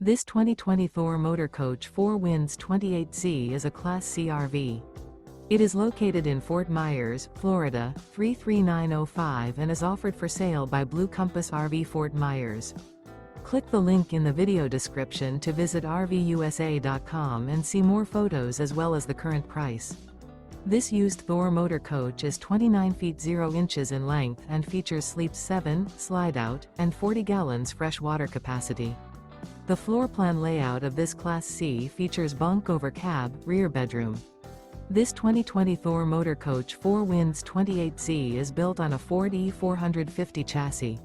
This 2020 Thor Motor Coach 4 Winds 28Z is a Class C RV. It is located in Fort Myers, Florida, 33905 and is offered for sale by Blue Compass RV Fort Myers. Click the link in the video description to visit RVUSA.com and see more photos as well as the current price. This used Thor motor coach is 29 feet 0 inches in length and features sleeps 7, Slideout, and 40 gallons fresh water capacity. The floor plan layout of this Class C features bunk over cab, rear bedroom. This 2020 Thor Motor Coach 4 Winds 28Z is built on a Ford E450 chassis.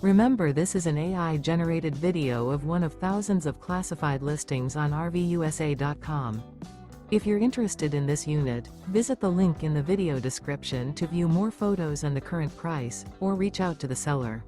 Remember, this is an AI-generated video of one of thousands of classified listings on RVUSA.com. If you're interested in this unit, visit the link in the video description to view more photos and the current price, or reach out to the seller.